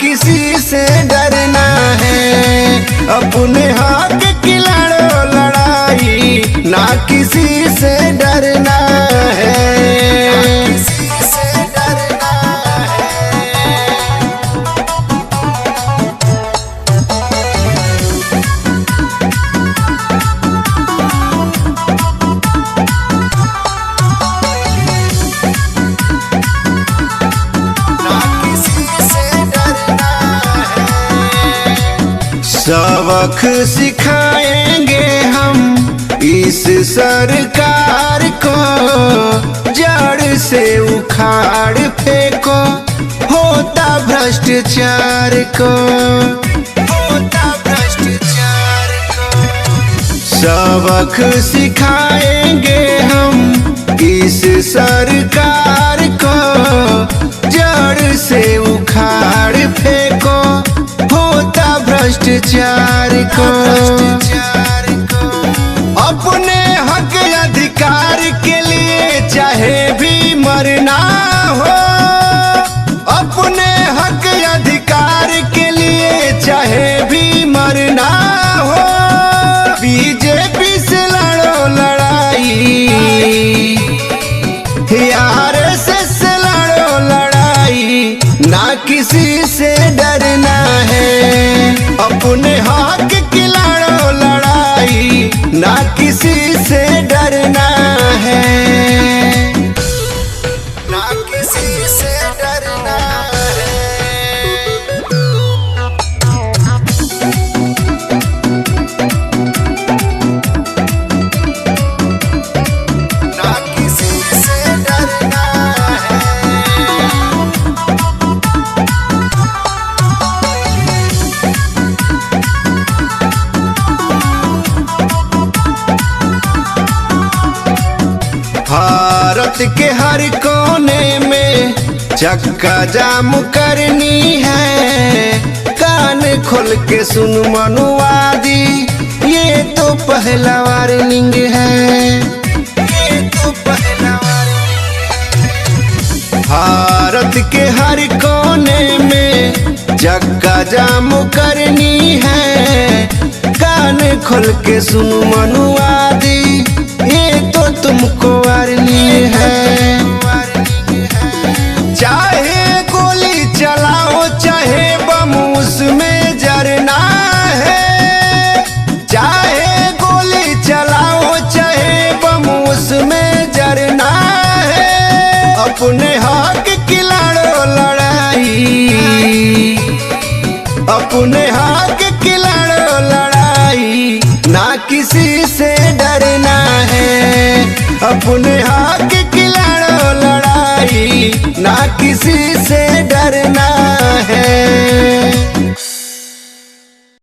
किसी से डरना है। अपने हक की लड़ो लड़ाई, ना किसी से डरना है। सबक सिखाएंगे हम इस सरकार को, जड़ से उखाड़ फेंको होता भ्रष्टाचार को, होता भ्रष्टाचार को। सबक सिखाएंगे हम इस सरकार को, जड़ से उखाड़ फेंको भ्रष्टाचार को। अपने हक अधिकार के लिए चाहे भी मरना हो, अपने हक अधिकार के लिए चाहे भी मरना हो। बीजेपी से लड़ो लड़ाई, आरएसएस से लड़ो लड़ाई, ना किसी से डरना है। अपने हक की लड़ो लड़ाई, ना किसी से डरना है, ना किसी से डरना है। ना किसी से डरना है। भारत के हर कोने में चक्का जाम करनी है। कान खोल के सुन मनुवादी, ये तो पहला वार्निंग है, ये तो पहला वार्निंग है। भारत के हर कोने में चक्का जाम करनी है। कान खोल के सुन मनुवादी, ये तो तुमको वार्निंग है। चाहे गोली चलाओ चाहे बम उसमें जरना है। चाहे गोली चलाओ चाहे बम उसमें जरना है। अपने हक की लड़ो लड़ाई, अपने हक की लड़ो लड़ाई, ना किसी से डरना है। अपने हक की लड़ो लड़ाई, ना किसी से डरना